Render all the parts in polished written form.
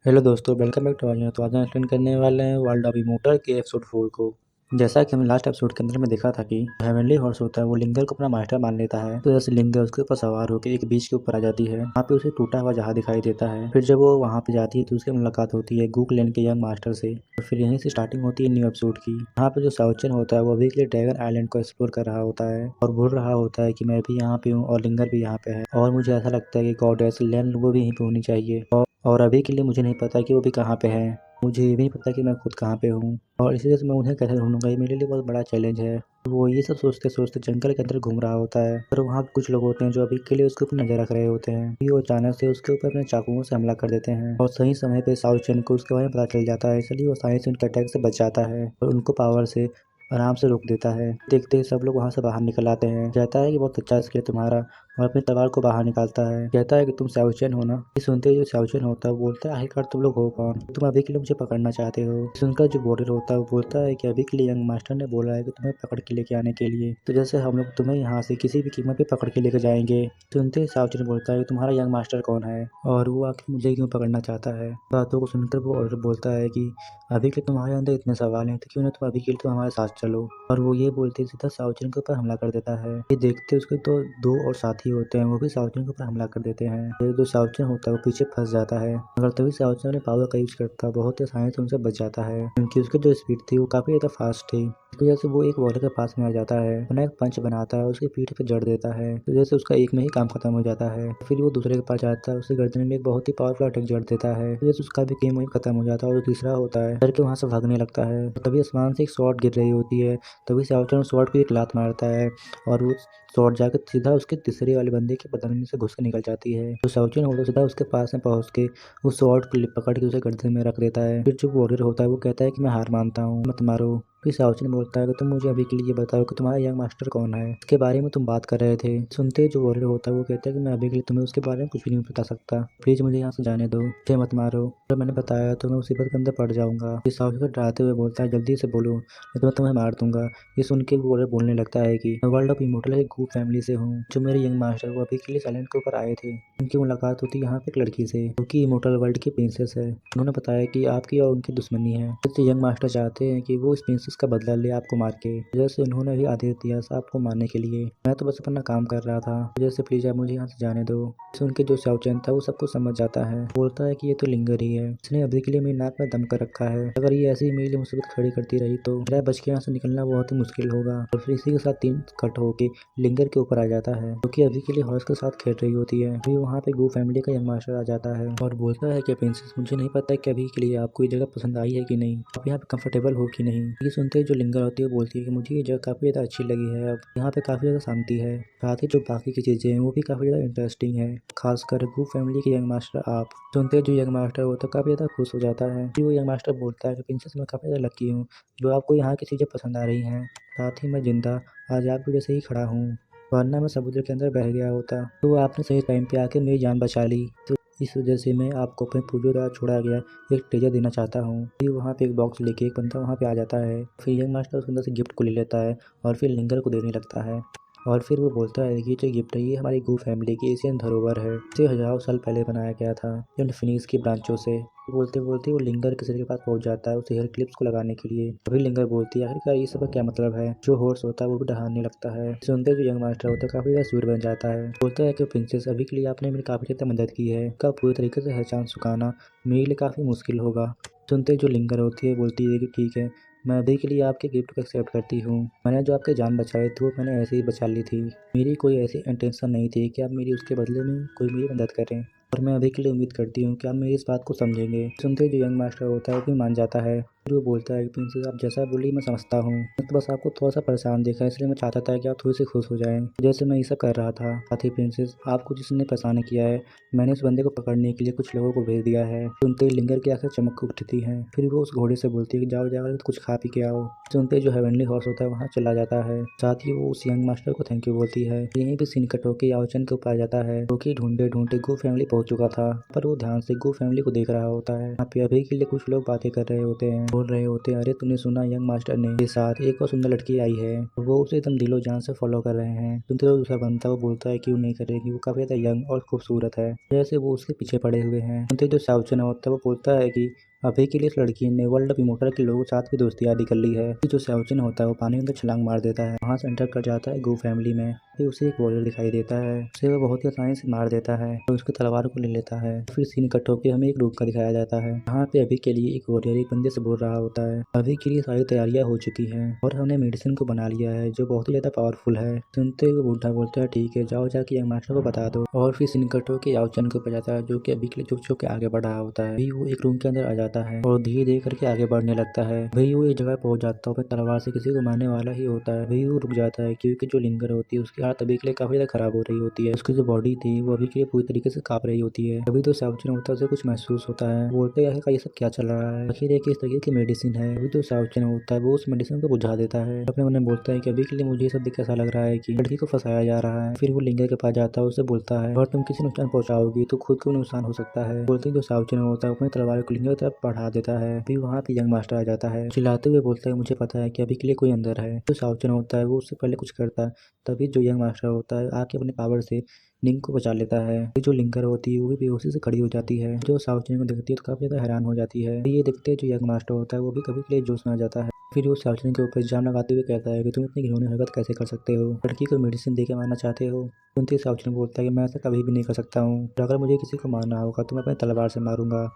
Hello दोस्तों, welcome back to our channel. तो आज हम एक्सप्लेन करने वाले हैं वर्ल्ड ऑफ इमोर्टल के एपिसोड 4 को। जैसा कि हमने लास्ट एपिसोड के अंदर में देखा था कि हेवनली हॉर्स होता है वो लिंगर को अपना मास्टर मान लेता है। तो जैसे लिंगर उसके ऊपर सवार होकर एक बीच के ऊपर आ जाती है। वहाँ पे उसे टूटा हुआ जहाज दिखाई देता है। फिर जब वो वहाँ पे जाती है तो उसकी मुलाकात होती है गूकलैंड के यंग मास्टर से। और फिर यहीं से स्टार्टिंग होती है न्यू एपिसोड की। यहाँ पे जो साउचन होता है वो अभी के लिए ड्रैगन आइलैंड को एक्सप्लोर कर रहा होता है और बोल रहा होता है कि मैं भी यहाँ पे हूँ और लिंगर भी यहाँ पे है और मुझे ऐसा लगता है कि गॉडेस लैंड वो भी यहीं पे होनी चाहिए। और अभी के लिए मुझे नहीं पता कि वो भी कहाँ पे है। मुझे ये भी नहीं पता कि मैं खुद कहाँ पे हूँ और इसी वजह से मैं उन्हें कैसे ढूंढूंगा। ये मेरे लिए बहुत बड़ा चैलेंज है। वो ये सब सोचते सोचते जंगल के अंदर घूम रहा होता है और वहाँ कुछ लोग होते हैं जो अभी के लिए उसके ऊपर नजर रख रहे होते हैं। वो अचानक से उसके ऊपर अपने चाकुओं से हमला कर देते हैं और सही समय पे साउथ चैन को उसके बारे में पता चल जाता है, इसलिए वो साइंस उनके अटैक से बच जाता है और उनको पावर से आराम से रोक देता है। देखते ही सब लोग वहाँ से बाहर निकल आते हैं। कहता है कि बहुत अच्छा स्किल तुम्हारा और अपनी तलवार को बाहर निकालता है। कहता है कि तुम शाओचेन हो ना। ये सुनते ही जो शाओचेन होता है वो बोलता है आखिरकार तुम लोग हो कौन, तुम अभी के लिए मुझे पकड़ना चाहते हो। सुनकर जो बॉर्डर होता है वो बोलता है कि अभी के लिए यंग मास्टर ने बोला है कि तुम्हें पकड़ के लेके आने के लिए, तो जैसे हम लोग तुम्हें यहाँ से किसी भी कीमत पे पकड़ के लेके जाएंगे। सुनते ही शाओचेन बोलता है कि तुम्हारा यंग मास्टर कौन है और वो आखिर मुझे क्यों पकड़ना चाहता है। बातों को सुनकर वो ऑर्डर बोलता है कि अभी के तुम्हारे अंदर इतने सवाल हैं तो क्यों ना तुम अभी के लिए तुम हमारे साथ चलो। और वो ये बोलते ही सीधा शाओचेन के ऊपर हमला कर देता है। ये देखते उसके तो दो और साथी होते हैं, वो भी शाओचेन के ऊपर हमला कर देते हैं। फिर जो शाओचेन होता है वो पीछे फंस जाता है मगर तभी शाओचेन अपने पावर का यूज करता है, बहुत ही आसानी से उनसे बच जाता है क्योंकि उसकी जो स्पीड थी वो काफी ज्यादा फास्ट थी। तो जैसे वो एक वॉल के पास में आ जाता है, अपना एक पंच बनाता है, उसकी पीठ पे जड़ देता है, तो जैसे उसका एक में ही काम खत्म हो जाता है। फिर वो दूसरे के पास जाता है, उसकी गर्दन में एक बहुत ही पावरफुल अटैक जड़ देता है, तो जैसे उसका भी गेम वही खत्म हो जाता है। और तीसरा होता है डर के वहां से भागने लगता है। तभी आसमान से एक शॉट गिर रही होती है, तभी शाओचेन उस शॉट को एक लात मारता है और वो शॉट जाकर सीधा उसके तीसरे वाले बंदे के बदन में से घुस के निकल जाती है। तो शाओचेन होता है सीधा उसके पास में पहुंच के उस शॉट को पकड़ के उसे गर्दन में रख देता है। फिर जो वॉरियर होता है वो कहता है कि मैं हार मानता हूँ, मत मारो। फिर शाओचेन बोलता है कि तुम मुझे अभी के लिए ये बताओ कि तुम्हारा यंग मास्टर कौन है, इसके बारे में तुम बात कर रहे थे। सुनते ही जो वॉरियर होता है वो कहता है कि मैं अभी के लिए तुम्हें उसके बारे में कुछ भी नहीं बता सकता, प्लीज मुझे यहाँ से जाने दो, मुझे मत मारो। अगर मैंने बताया तो मैं मुसीबत के अंदर पड़ जाऊंगा। फिर शाओचेन डराते हुए बोलता है जल्दी से बोलो नहीं तो मैं तुम्हें मार दूंगा। ये सुन के वॉरियर बोलने लगता है कि मैं वर्ल्ड ऑफ इमोर्टल एक गू फैमिली से हूँ। जो मेरे यंग मास्टर वो अभी के लिए साइलेंट के ऊपर आए थे, उनकी मुलाकात होती है यहाँ पे एक लड़की से जो कि इमोर्टल वर्ल्ड की प्रिंसेस है। उन्होंने बताया कि आपकी और उनकी दुश्मनी है, जैसे यंग मास्टर चाहते हैं कि वो इस प्रिंसेस का बदला ले आपको मार के, जैसे उन्होंने भी आदेश दिया था आपको मारने के लिए। मैं तो बस अपना काम कर रहा था, जैसे प्लीज आप मुझे यहाँ से जाने दो। सुन के जो शाओचेन था वो सब कुछ समझ जाता है, बोलता है कि ये तो लिंगर ही है, इसने अभी के लिए मेरी नाक में दम कर रखा है। अगर ये ऐसे ही मेरे लिए मुसीबत खड़ी करती रही तो मेरा बच के यहाँ से निकलना बहुत ही मुश्किल होगा। और फिर इसी के साथ तीन कट होके लिंगर के ऊपर आ जाता है जो कि अभी के लिए हॉर्स के साथ खेल रही होती है। फिर वहाँ पे गू फैमिली का यंग मास्टर आ जाता है और बोलता है कि प्रिंसेस मुझे नहीं पता कि अभी के लिए आपको ये जगह पसंद आई है कि नहीं, आप यहाँ पे कंफर्टेबल हो कि नहीं। ये सुनते ही जो लिंगर होती है वो बोलती है कि मुझे ये जगह काफी ज्यादा अच्छी लगी है, अब यहाँ पे काफी ज्यादा शांति है, साथ ही जो बाकी की चीजें हैं वो भी काफी ज्यादा इंटरेस्टिंग है, खासकर गू फैमिली के यंग मास्टर आप। सुनते ही जो यंग मास्टर होता है काफी ज्यादा खुश हो जाता है। फिर वो यंग मास्टर बोलता है कि प्रिंसेस मैं काफी ज्यादा लकी हूँ जो आपको यहाँ की चीजें पसंद आ रही हैं, साथ ही मैं जिंदा आज आपकी वजह से ही खड़ा हूँ, वरना मैं समुद्र के अंदर बह गया होता। तो आपने सही टाइम पे आके मेरी जान बचा ली, तो इस वजह से मैं आपको अपने पूजो द्वारा छोड़ा गया एक ट्रेजर देना चाहता हूँ। फिर वहाँ पे एक बॉक्स लेके एक बंदा वहाँ पे आ जाता है। फिर यंग मास्टर उसके अंदर से गिफ्ट को ले लेता है और फिर लिंगर को देने लगता है। और फिर वो बोलता है कि जो गिफ्ट है ये हमारी गू फैमिली की एशियन धरोहर है, इसे हजारों साल पहले बनाया गया था इन फिनिक्स की ब्रांचों से। बोलते बोलते वो लिंगर के सिर के पास पहुंच जाता है उसे हेयर क्लिप्स को लगाने के लिए। अभी लिंगर बोलती है आखिरकार ये सब का क्या मतलब है। जो हॉर्स होता है वो भी डहाने लगता है। सुनते जो यंग मास्टर होता है काफी ज्यादा सूर बन जाता है, बोलता है कि प्रिंसेस अभी के लिए आपने मेरी काफी ज्यादा मदद की है, का पूरी तरीके से हर चांस चुकाना मेरे लिए काफी मुश्किल होगा। सुनते जो लिंगर होती है बोलती है कि ठीक है, मैं अभी के लिए आपके गिफ्ट को एक्सेप्ट करती हूँ। मैंने जो आपकी जान बचाई थी वो मैंने ऐसे ही बचा ली थी, मेरी कोई ऐसी इंटेंशन नहीं थी कि आप मेरी उसके बदले में कोई मेरी मदद करें, और मैं अभी के लिए उम्मीद करती हूँ कि आप मेरी इस बात को समझेंगे। सुनते ही जो यंग मास्टर होता है वो भी मान जाता है। फिर वो बोलता है कि प्रिंसेस आप जैसा बोली मैं समझता हूँ, मैं तो बस आपको थोड़ा सा परेशान देखा इसलिए मैं चाहता था कि आप थोड़ी सी खुश हो जाएं, जैसे मैं ये सब कर रहा था। साथ ही प्रिंसेस आपको जिसने परेशान किया है मैंने उस बंदे को पकड़ने के लिए कुछ लोगों को भेज दिया है। सुनते ही लिंगर की आंखें चमक उठती हैं। फिर वो उस घोड़े से बोलती है कि जाओ जाओ कुछ खा पी के आओ। सुनते ही जो हेवनली हॉर्स होता है वहाँ चला जाता है, साथ ही वो उस यंग मास्टर को थैंक यू बोलती है। यहीं पे सीन कट होके याओचन के ऊपर आ जाता है जो कि ढूंढते ढूंढते गो फैमिली पहुंच चुका था, पर वो ध्यान से गो फैमिली को देख रहा होता है। यहाँ पे अभी के लिए कुछ लोग बातें कर रहे होते हैं। बोल रहे होते हैं, अरे तूने सुना यंग मास्टर ने के साथ एक और सुंदर लड़की आई है। वो उसे एकदम दिलो जान से फॉलो कर रहे हैं। सुनते हुए दूसरा बनता वो बोलता है क्यों नहीं करेगी, वो काफी ज्यादा यंग और खूबसूरत है, जैसे वो उसके पीछे पड़े हुए हैं। सुनते जो साउचन होता है वो बोलता है कि अभी के लिए इस लड़की ने वर्ल्ड प्रमोटर के लोगों के साथ भी दोस्ती यारी कर ली है। जो साउचन होता है वो पानी के अंदर छलांग मार देता है, वहाँ से एंटर कर जाता है गो फैमिली में। फिर उसे एक वॉरियर दिखाई देता है, उसे वो बहुत ही आसानी से मार देता है और उसकी तलवार को ले लेता है। फिर सीन कट होकर हमें एक रूम का दिखाया जाता है, जहाँ पे अभी के लिए एक वॉरियर एक बंदे से बोल रहा होता है अभी के लिए सारी तैयारियां हो चुकी हैं और हमने मेडिसिन को बना लिया है जो बहुत ही ज्यादा पावरफुल है। सुनते हुए बूढ़ा बोलता है ठीक है जाओ जाके यंग मास्टर को बता दो। और फिर सीन कट होकर याओचन को बजाता है जो कि अभी के लिए चुप चुप के आगे बढ़ रहा होता है। वो एक रूम के अंदर आ जाता है और धीरे धीरे करके आगे बढ़ने लगता है। भाई वो एक जगह पहुंच जाता है, तलवार से किसी को मारने वाला ही होता है। भाई वो रुक जाता है क्योंकि जो लिंगर होती है उसकी हालत अभी के लिए काफी ज्यादा खराब हो रही होती है। उसकी जो बॉडी थी वो अभी के लिए पूरी तरीके से कांप रही होती है। अभी तो साउचन होता है उसे कुछ महसूस होता है, बोलते हैं ये सब क्या चल रहा है, आखिर एक इस तरीके की मेडिसिन है। अभी तो साउचन होता है वो उस मेडिसिन को बुझा देता है, अपने मन में बोलता है कि अभी के लिए मुझे ये सब देख के ऐसा लग रहा है कि लड़की को फंसाया जा रहा है। फिर वो लिंगर के पास जाता है, उससे बोलता है और तुम किसी नुकसान पहुंचाओगी तो खुद को नुकसान हो सकता है। बोलते ही जो साउचन होता है अपनी तलवार को लिंगर की तरफ बढ़ा देता है। फिर वहाँ पे यंग मास्टर आ जाता है, चिल्लाते हुए बोलता है मुझे पता है कि अभी के लिए कोई अंदर है। जो साउचन होता है वो उससे पहले कुछ करता है, तभी जो यंग मास्टर होता है आके अपने पावर से लिंक को बचा लेता है। जो लिंकर होती है वो भी बेहोशी से खड़ी हो जाती है। जो साउचन को देखती है तो काफी ज्यादा हैरान हो जाती है। ये देखते जो यंग मास्टर होता है वो भी कभी के लिए जोश में आ जाता है। फिर वो साउचन के ऊपर इल्जाम लगाते हुए कहता है कि तुम इतनी घिनौनी हरकत कैसे कर सकते हो, लड़की को मेडिसिन दे के मारना चाहते हो। सुनते साउचन बोलता है कि मैं ऐसा कभी भी नहीं कर सकता हूँ, अगर मुझे किसी को मारना होगा तो मैं अपनी तलवार से मारूंगा।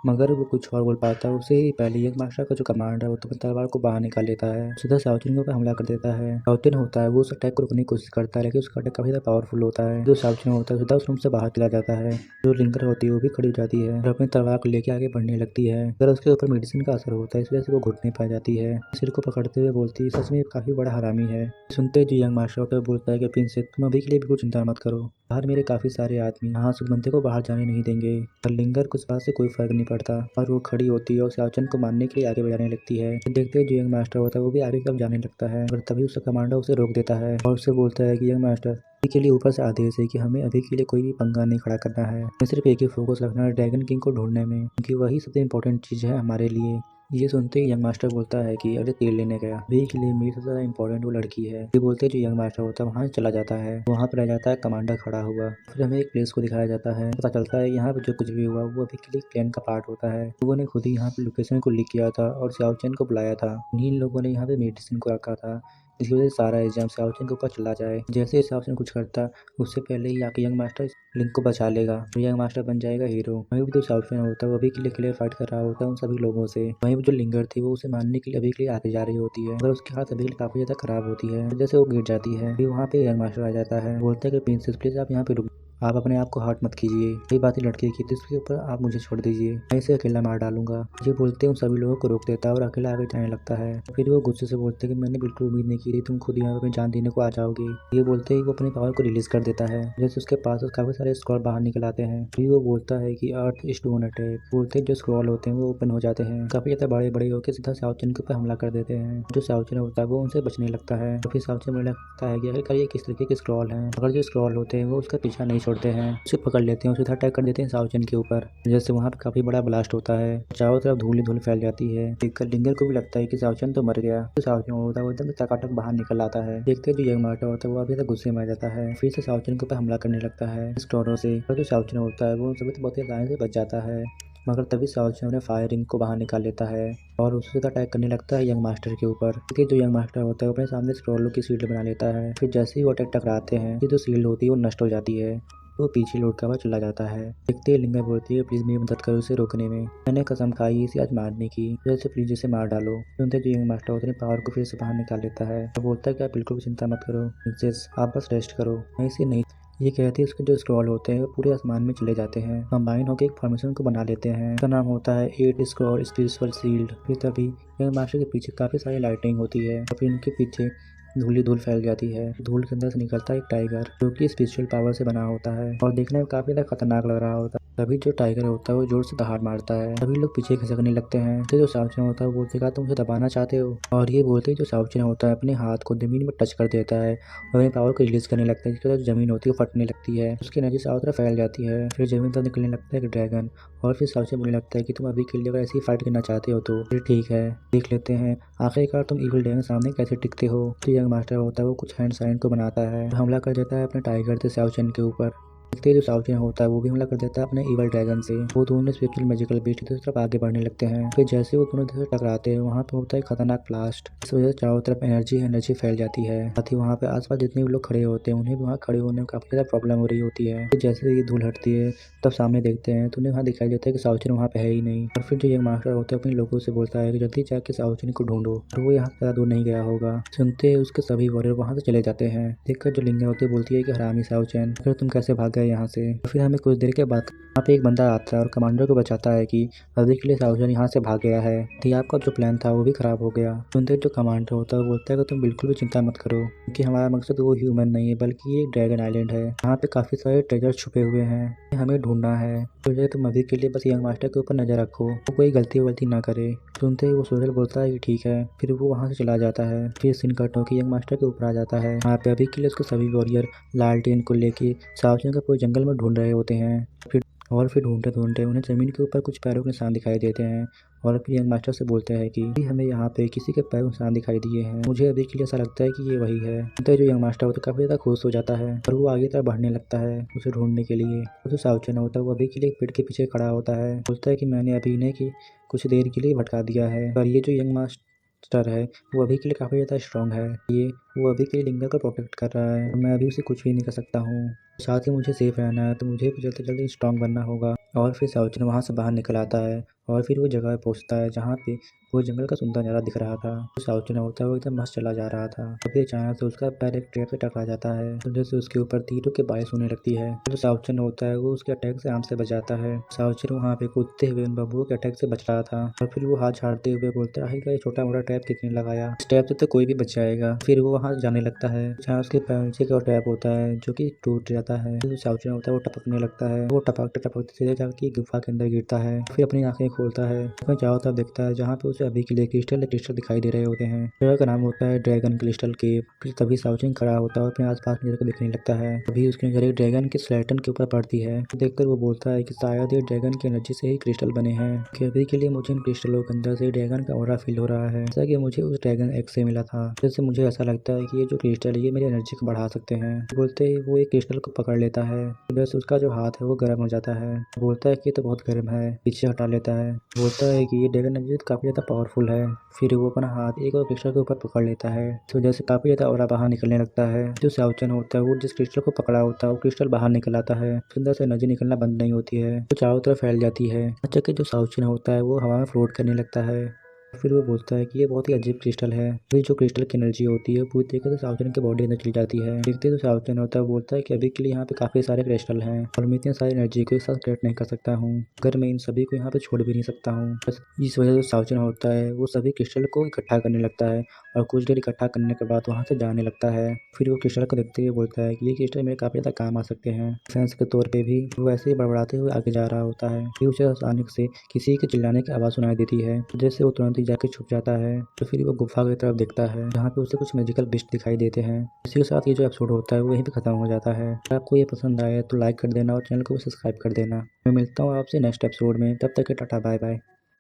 मगर वो कुछ और बोल पाता है, उससे ही पहले यंग मास्टर का जो कमांड है वो तो अपनी तलवार को बाहर निकाल लेता है, सीधा साउचन के ऊपर हमला कर देता है। साउचन होता है वो उस अटैक को रोकने की कोशिश करता है लेकिन उसका अटैक काफी ज्यादा पावरफुल होता है। जो साउचन होता है सीधा उस रूम से बाहर चला जाता है। जो लिंकर होती है वो भी खड़ी हो जाती है और अपनी तलवार को लेकर आगे बढ़ने लगती है, अगर उसके ऊपर मेडिसिन का असर होता है इस वजह से वो घुटने पा जाती है। सिर को पकड़ते हुए बोलती है सच में काफी बड़ा हरामी है। सुनते जो यंग मास्टर होता है बोलता है कि प्रिंसेस तुम अभी के लिए बिल्कुल चिंता मत करो, बाहर मेरे काफी सारे आदमी यहाँ सुगंधे को बाहर जाने नहीं देंगे। पर लिंगर को इस बात से कोई फर्क नहीं पड़ता और वो खड़ी होती है और साउचन को मारने के लिए आगे बढ़ाने लगती है। देखते जो यंग मास्टर होता है वो भी आगे कब जाने लगता है, और तभी उसका कमांडर उसे रोक देता है और उससे बोलता है कि यंग मास्टर अभी के लिए ऊपर से आदेश है कि हमें अभी के लिए कोई भी पंगा नहीं खड़ा करना है, हमें सिर्फ एक ही फोकस रखना है ड्रैगन किंग को ढूंढने में, क्योंकि वही सबसे इम्पोर्टेंट चीज है हमारे लिए। ये सुनते ही यंग मास्टर बोलता है कि अरे तेल लेने गया, अभी के लिए मेरी सबसे ज्यादा इम्पोर्टेंट वो लड़की है। ये बोलते ही जो यंग मास्टर होता है वहाँ चला जाता है, वहाँ पर रह जाता है कमांडर खड़ा हुआ। फिर हमें एक प्लेस को दिखाया जाता है, पता चलता है यहाँ पे जो कुछ भी हुआ वो अभी के लिए प्लान का पार्ट होता है। लोगों ने खुद ही यहाँ पे लोकेशन को लीक किया था और साउचन को बुलाया था, उन्हीं लोगों ने यहाँ पे मेडिसिन को रखा था जिसकी वजह से सारा एग्जाम साउचन के ऊपर चला जाए। जैसे साउचन कुछ करता उससे पहले ही आके यंग मास्टर लिंक को बचा लेगा और यंग मास्टर बन जाएगा हीरो। वहीं भी जो साउचन होता है वो अभी के लिए क्लियर फाइट कर रहा होता है उन सभी लोगों से। वहीं भी जो लिंगर थी वो उसे मारने के लिए अभी के लिए आगे जा रही होती है, मगर उसकी हालत अभी के लिए काफी ज्यादा खराब होती है, जैसे वो गिर जाती है। फिर वहाँ पे यंग मास्टर आ जाता है, बोलता है कि प्रिंसेस प्लीज आप यहाँ पे रुक, आप अपने आप को हर्ट मत कीजिए, यही बात ही लड़के की, जिसके ऊपर आप मुझे छोड़ दीजिए, मैं इसे अकेला मार डालूंगा। ये बोलते हैं उन सभी लोगों को रोक देता है और अकेला आगे जाने लगता है। फिर वो गुस्से से बोलते हैं कि मैंने बिल्कुल उम्मीद नहीं की थी तुम खुद यहाँ पे जान देने को आ जाओगे। ये बोलते ही वो अपनी पावर को रिलीज कर देता है, जैसे उसके पास काफी सारे स्क्रॉल बाहर निकल आते हैं। फिर वो बोलता है कि अर्थ स्टोन अटैक, बोलते जो स्क्रॉल होते हैं वो ओपन हो जाते हैं, काफी ज्यादा बड़े बड़े होकर सीधा साउचन के ऊपर हमला कर देते हैं। जो साउचन होता है वो उनसे बचने लगता है, तो फिर साउचन में लगता है कि आखिरकार ये किस तरीके के स्क्रॉल हैं, अगर जो स्क्रॉल होते हैं वो उसका पीछा नहीं छोड़ते हैं, उसे पकड़ लेते हैं, उसे अटैक कर देते हैं साउचन के ऊपर। जैसे वहाँ पे काफी बड़ा ब्लास्ट होता है, चारों तरफ धूल ही धूल फैल जाती है। देखकर लिंगर को भी लगता है कि साउचन तो मर गया। तो साउचन होता है वो एकदम टकाटक बाहर निकल आता है। देखते जो यंग मास्टर होता है वो अभी तक गुस्से में आ जाता है, फिर से साउचन के ऊपर हमला करने लगता है स्टोरों से। और जो साउचन होता है वो सभी बहुत ही आसानी से बच जाता है, मगर तभी साउचन अपने फायरिंग को बाहर निकाल लेता है और उससे अटैक करने लगता है यंग मास्टर के ऊपर। क्योंकि जो यंग मास्टर होता है वो अपने सामने स्क्रॉलों की शील्ड बना लेता है। फिर जैसे ही वो अटैक टकराते हैं जो शील्ड होती है वो नष्ट हो जाती है, वो पीछे लौटता हुआ चला जाता है। देखते ही लिंगर बोलती है प्लीज मेरी मदद करो इसे रोकने में, मैंने कसम खाई इसे आज मारने की, जैसे प्लीज इसे मार डालो। सुनते जो यंग मास्टर अपने पावर को फिर से बाहर निकाल लेता है और बोलता है कि आप बिल्कुल भी चिंता मत करो प्रिंसेस, आप बस रेस्ट करो, मैं इसे नहीं। ये कहते हैं उसके जो स्क्रॉल होते हैं वो पूरे आसमान में चले जाते हैं, कंबाइन होकर एक फॉर्मेशन को बना लेते हैं, इसका नाम होता है 8 स्क्रॉल स्पिरिचुअल शील्ड। फिर तभी यंग मास्टर के पीछे काफी सारी लाइटिंग होती है और फिर इनके पीछे धूल ही धूल फैल जाती है। धूल के अंदर से निकलता है एक टाइगर जो कि स्पिरिचुअल पावर से बना होता है और देखने में काफी ज्यादा खतरनाक लग रहा होता है। तभी जो टाइगर होता है वो जोर से दहाड़ मारता है। सभी लोग पीछे खिसकने लगते हैं। तो जो साउचन होता है वो बोलते का तुम मुझे दबाना चाहते हो, और ये बोलते ही जो साउचन होता है अपने हाथ को जमीन में टच कर देता है और अपनी पावर को रिलीज करने लगता है, जिसके बाद जमीन होती है वो फटने लगती है। उसकी एनर्जी चारों तरफ फैल जाती है। फिर जमीन पर निकलने लगता है एक ड्रैगन, और फिर साउचन बोलने लगता है कि तुम अभी के लिए अगर ऐसी फाइट करना चाहते हो तो फिर ठीक है, देख लेते हैं आखिरकार तुम इविल ड्रैगन सामने कैसे टिकते हो। तो यंग मास्टर होता है वो कुछ हैंड साइन को बनाता है, हमला कर देता है अपने टाइगर से साउचन के ऊपर। देखते ही जो साउचन होता है वो भी हमला कर देता है अपने इवल ड्रैगन से। वो दोनों स्पिरिचुअल मैजिकल बीस्ट की तरफ आगे बढ़ने लगते हैं। फिर जैसे वो दोनों से टकराते हैं वहाँ पे होता है खतरनाक ब्लास्ट। इस वजह से चारों तरफ एनर्जी फैल जाती है। साथ ही वहाँ पे आसपास जितने भी लोग खड़े होते हैं उन्हें भी वहाँ खड़े होने में काफी ज्यादा प्रॉब्लम हो रही होती है। फिर जैसे ये धूल हटती है तब सामने देखते हैं तो उन्हें वहाँ दिखाई देता है कि साउचन वहाँ पे है ही नहीं। और फिर जो यंग मास्टर होता है अपने लोगों से बोलता है कि जल्दी जाके साउचन को ढूंढो, और वो यहाँ ज्यादा दूर नहीं गया होगा। सुनते ही उसके सभी वॉरियर वहाँ से चले जाते हैं। देखकर जो लिंगा होती है बोलती है कि हरामी साउचन, फिर तुम कैसे भाग गए यहाँ से। फिर हमें कुछ देर के बाद वहाँ पे एक बंदा आता है और कमांडर को बचाता है कि अभी के लिए साउचन यहाँ से भाग गया है, तो आपका जो प्लान था वो भी खराब हो गया। सुनते जो कमांडर होता है वो बोलता है कि तुम बिल्कुल भी चिंता मत करो, क्योंकि हमारा मकसद वो ह्यूमन नहीं है बल्कि ये ड्रैगन आइलैंड है। यहाँ पे काफी सारे ट्रेजर छुपे हुए हैं, हमें ढूंढना है। तो तुम अभी के लिए बस यंग मास्टर के ऊपर नजर रखो, वो कोई गलती वलती ना करे। सुनते ही वो सोशल बोलता है कि ठीक है। फिर वो वहाँ से चला जाता है। फिर सीन कट होकर यंग मास्टर के ऊपर आ जाता है। वहाँ पे अभी के लिए उसके सभी वॉरियर लालटेन को लेके साउचन का पूरे जंगल में ढूंढ रहे होते हैं। फिर ढूंढते ढूंढते उन्हें जमीन के ऊपर कुछ पैरों के निशान दिखाई देते हैं, और फिर यंग मास्टर से बोलते हैं कि हमें यहाँ पे किसी के पैरों के निशान दिखाई दिए हैं, मुझे अभी के लिए ऐसा लगता है कि ये वही है। तो जो यंग मास्टर होता है काफी ज्यादा खुश हो जाता है और वो आगे तरफ बढ़ने लगता है उसे ढूंढने के लिए। और जो साउचन होता है वो अभी के लिए एक पेड़ के पीछे खड़ा होता है, बोलता है कि मैंने अभी इन्हें की कुछ देर के लिए भटका दिया है, और ये जो यंग मास्टर है वो अभी के लिए काफी ज्यादा स्ट्रांग है। ये वो अभी के लिए लिंगर को प्रोटेक्ट कर रहा है, मैं अभी उसे कुछ भी नहीं कर सकता हूँ। साथ ही मुझे सेफ रहना है, तो मुझे भी जल्दी से जल्दी स्ट्रांग बनना होगा। और फिर साउचन वहाँ से बाहर निकल आता है और फिर वो जगह पहुँचता है जहाँ पे वो जंगल का सुंदर नज़ारा दिख रहा था। तो साउचन होता है वो एकदम मस्त चला जा रहा था, तभी अचानक से उसका पैर एक ट्रैप से टकरा जाता है, तो जैसे उसके ऊपर तीरों की बारिश होने लगती है। तो साउचन होता है वो उसके अटैक से आराम से बच जाता है। साउचन वहाँ पे कूदते हुए उन बबुओं के अटैक से बच रहा था, और फिर वो हाथ झाड़ते हुए बोलता है कि ये छोटा मोटा ट्रैप किसने लगाया, इस ट्रैप से तो कोई भी बच जाएगा। फिर वो वहाँ जाने लगता है जहाँ उसके पैर नीचे का ट्रैप होता है जो कि टूट जाता है। जो साउचन होता है वो टपकने लगता है, वो टपकते टपकते सीधे जाके गुफा के अंदर गिरता है। फिर अपनी आंखें खोलता है, अपने चारों तरफ देखता है जहाँ पे उसे अभी के लिए क्रिस्टल दिखाई दे रहे होते हैं। जगह का नाम होता है ड्रैगन क्रिस्टल केव। फिर तभी साउचन खड़ा होता है और अपने आसपास नजर को देखने लगता है। तभी उसकी नजर एक ड्रैगन के स्केलेटन के ऊपर पड़ती है, तो देखकर वो बोलता है कि शायद ये ड्रैगन की एनर्जी से ही क्रिस्टल बने हैं, कि अभी के लिए मुझे इन क्रिस्टलों के अंदर से ड्रैगन का ऑरा फील हो रहा है, जैसा कि मुझे उस ड्रैगन एग से मिला था। जैसे मुझे ऐसा लगता है कि ये जो क्रिस्टल है ये मेरी एनर्जी को बढ़ा सकते हैं। बोलते ही वो एक क्रिस्टल को पकड़ लेता है, बस उसका जो हाथ है वो गर्म हो जाता है। बोलता है कि ये तो बहुत गर्म है, पीछे हटा लेता है। बोलता है कि ये ड्रैगन एनर्जी काफी ज्यादा पावरफुल है। फिर वो अपना हाथ एक और क्रिस्टल के ऊपर पकड़ लेता है, तो जैसे काफी ज्यादा ऑरा बाहर निकलने लगता है। जो साउचन होता है वो जिस क्रिस्टल को पकड़ा होता है वो क्रिस्टल बाहर निकल आता है, उसके अंदर से एनर्जी निकलना बंद नहीं होती है, तो चारों तरफ फैल जाती है। अच्छा कि जो साउचन होता है वो हवा में फ्लोट करने लगता है। फिर वो बोलता है कि ये बहुत ही अजीब क्रिस्टल है। फिर जो क्रिस्टल की एनर्जी होती है पूरी तरीके से साउचन के बॉडी अंदर चली जाती है। देखते तो साउचन होता है बोलता है कि अभी के लिए यहाँ पे काफी सारे क्रिस्टल हैं और मैं इतनी सारी एनर्जी को एक साथ कलेक्ट नहीं कर सकता हूँ, अगर मैं इन सभी को यहाँ पे छोड़ भी नहीं सकता हूँ। बस इस वजह से साउचन होता है वो सभी क्रिस्टल को इकट्ठा करने लगता है, और कुछ देर इकट्ठा करने के बाद वहाँ से जाने लगता है। फिर वो क्रिस्टल को देखते हुए बोलता है कि ये क्रिस्टल मेरे काफी ज्यादा काम आ सकते हैं डिफेंस के तौर पे भी। वो ऐसे ही बड़बड़ाते हुए आगे जा रहा होता है, फिर उसे अचानक से किसी के चिल्लाने की आवाज़ सुनाई देती है, जैसे वो तुरंत ही जाके छुप जाता है। तो फिर वो गुफा की तरफ देखता है जहाँ पे उसे कुछ मैजिकल बिस्ट दिखाई देते हैं। इसी के साथ ये जो एपिसोड होता है वो यहीं पे खत्म हो जाता है। अगर आपको ये पसंद आया तो लाइक कर देना और चैनल को सब्सक्राइब कर देना। मैं मिलता हूँ आपसे नेक्स्ट एपिसोड में, तब तक के टाटा बाय बाय।